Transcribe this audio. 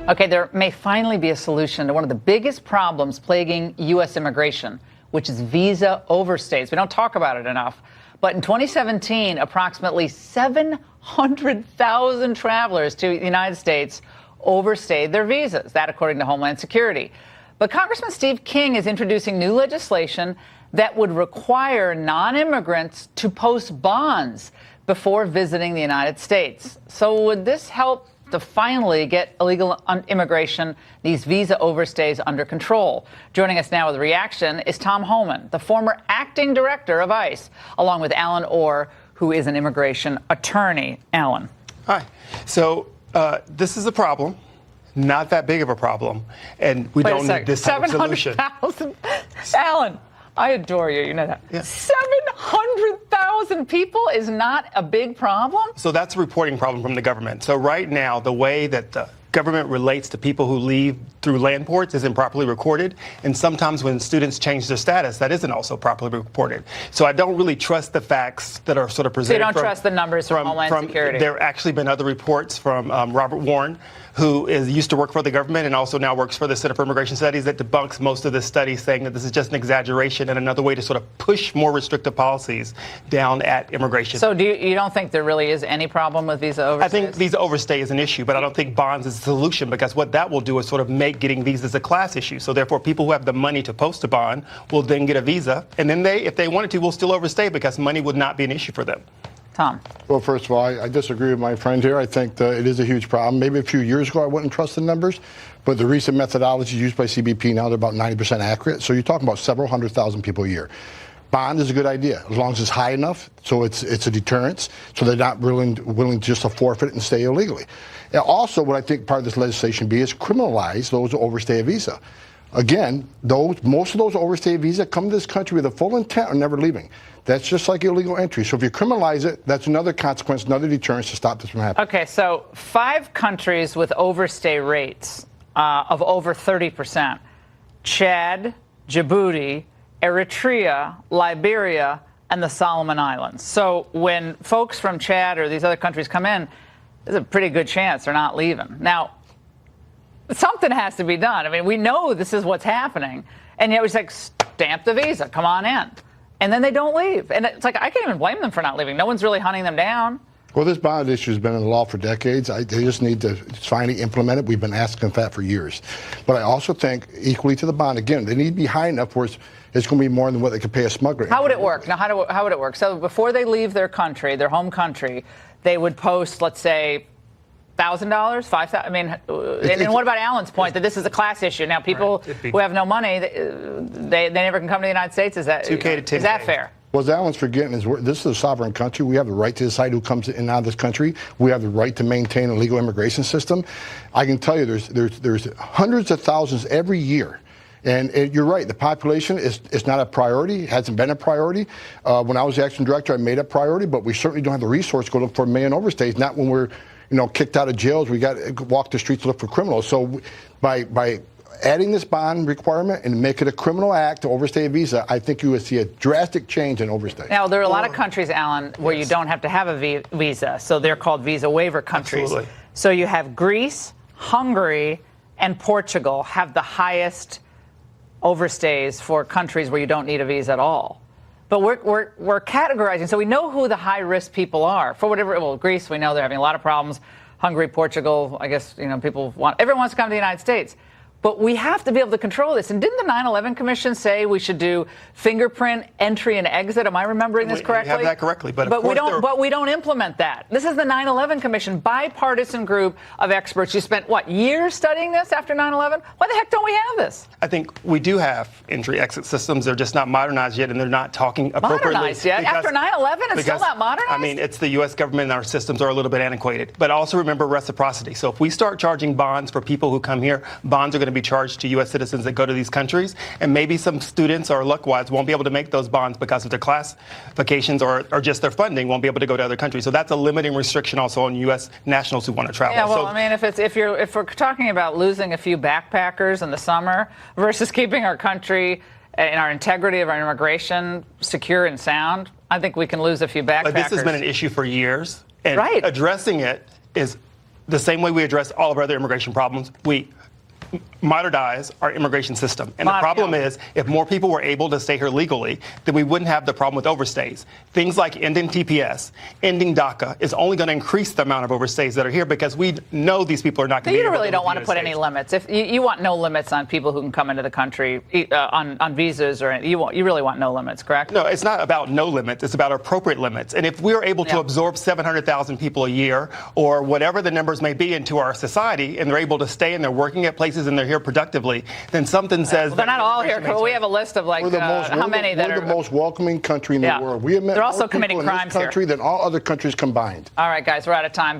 Okay, there may finally be a solution to one of the biggest problems plaguing U.S. immigration, which is visa overstays. We don't talk about it enough. But in 2017, approximately 700,000 travelers to the United States overstayed their visas, that according to Homeland Security. But Congressman Steve King is introducing new legislation that would require non-immigrants to post bonds before visiting the United States. So would this help to finally get illegal immigration, these visa overstays, under control? Joining us now with a reaction is Tom Homan, the former acting director of ICE, along with Alan Orr, who is an immigration attorney. Alan. Hi. So this is a problem, not that big of a problem, and we don't need this type of solution. 700,000. Alan, I adore you. You know that. Yeah. 700,000 people is not a big problem? So that's a reporting problem from the government. So right now, the way that the government relates to people who leave through land ports is improperly recorded. And sometimes when students change their status, that isn't also properly reported. So I don't really trust the facts that are sort of presented. So you don't trust the numbers from Homeland Security? There have actually been other reports from Robert Warren, who used to work for the government and also now works for the Center for Immigration Studies, that debunks most of this study, saying that this is just an exaggeration and another way to sort of push more restrictive policies down at immigration. So you don't think there really is any problem with visa overstays? I think visa overstay is an issue, but I don't think bonds is the solution, because what that will do is sort of make getting visas a class issue. So therefore, people who have the money to post a bond will then get a visa, and then if they wanted to, will still overstay because money would not be an issue for them. Tom. Well, first of all, I disagree with my friend here. I think that it is a huge problem. Maybe a few years ago, I wouldn't trust the numbers, but the recent methodology used by CBP now, they're about 90% accurate. So you're talking about several 100,000 people a year. Bond is a good idea, as long as it's high enough, so it's a deterrence, so they're not willing just to forfeit it and stay illegally. And also, what I think part of this legislation be is criminalize those who overstay a visa. Again, most of those overstay visa come to this country with a full intent of never leaving. That's just like illegal entry. So if you criminalize it, that's another consequence, another deterrence to stop this from happening. Okay, so 5 countries with overstay rates of over 30%. Chad, Djibouti, Eritrea, Liberia, and the Solomon Islands. So when folks from Chad or these other countries come in, there's a pretty good chance they're not leaving. Now, something has to be done. I mean, we know this is what's happening. And yet it's like, stamp the visa, come on in. And then they don't leave. And it's like, I can't even blame them for not leaving. No one's really hunting them down. Well, this bond issue has been in the law for decades. They just need to finally implement it. We've been asking for that for years. But I also think, equally to the bond, again, they need to be high enough where it's going to be more than what they could pay a smuggler. How would it work? Now, how would it work? So before they leave their country, their home country, they would post, let's say, $1,000, $5,000. I mean, and what about Alan's point that this is a class issue? Now, people who have no money, they never can come to the United States. Is that 2K to 10K. Is that fair? What Alan's forgetting is this is a sovereign country. We have the right to decide who comes in and out of this country. We have the right to maintain a legal immigration system. I can tell you, there's hundreds of thousands every year. And you're right, the population is not a priority, hasn't been a priority. When I was the acting director, I made it a priority, but we certainly don't have the resource to go look for a million overstays, not when we're kicked out of jails. We got to walk the streets to look for criminals. So by adding this bond requirement and make it a criminal act to overstay a visa, I think you would see a drastic change in overstay. Now, there are a lot of countries, Alan, where you don't have to have a visa. So they're called visa waiver countries. Absolutely. So you have Greece, Hungary, and Portugal have the highest overstays for countries where you don't need a visa at all. But we're categorizing, so we know who the high-risk people are. For whatever, well, Greece, we know they're having a lot of problems. Hungary, everyone wants to come to the United States. But we have to be able to control this. And didn't the 9/11 Commission say we should do fingerprint entry and exit? Am I remembering this correctly? We have that correctly, but we don't implement that. This is the 9/11 Commission, bipartisan group of experts. You spent years studying this after 9/11? Why the heck don't we have this? I think we do have entry-exit systems. They're just not modernized yet, and they're not talking appropriately. Modernized yet? After 9/11, it's still not modernized? I mean, it's the U.S. government, and our systems are a little bit antiquated. But also remember reciprocity. So if we start charging bonds for people who come here, bonds are going to be charged to U.S. citizens that go to these countries, and maybe some students or luck-wise won't be able to make those bonds because of their classifications or just their funding, won't be able to go to other countries. So that's a limiting restriction also on U.S. nationals who want to travel. Yeah, well, I mean, if we're talking about losing a few backpackers in the summer versus keeping our country and our integrity of our immigration secure and sound, I think we can lose a few backpackers. But this has been an issue for years, and right. addressing it is the same way we address all of our other immigration problems, we modernize our immigration system. And the problem is, if more people were able to stay here legally, then we wouldn't have the problem with overstays. Things like ending TPS, ending DACA is only going to increase the amount of overstays that are here because we know these people are not going to be able to. You really don't want to put any limits. If you want no limits on people who can come into the country on visas, or you really want no limits, correct? No, it's not about no limits. It's about appropriate limits. And if we're able to absorb 700,000 people a year or whatever the numbers may be into our society, and they're able to stay and they're working at places and they're here productively, then something says they're not all here. We have a list of like how many that are. We're the most welcoming country in the world. We have they're also more committing people in crimes this country here than all other countries combined. All right, guys, we're out of time.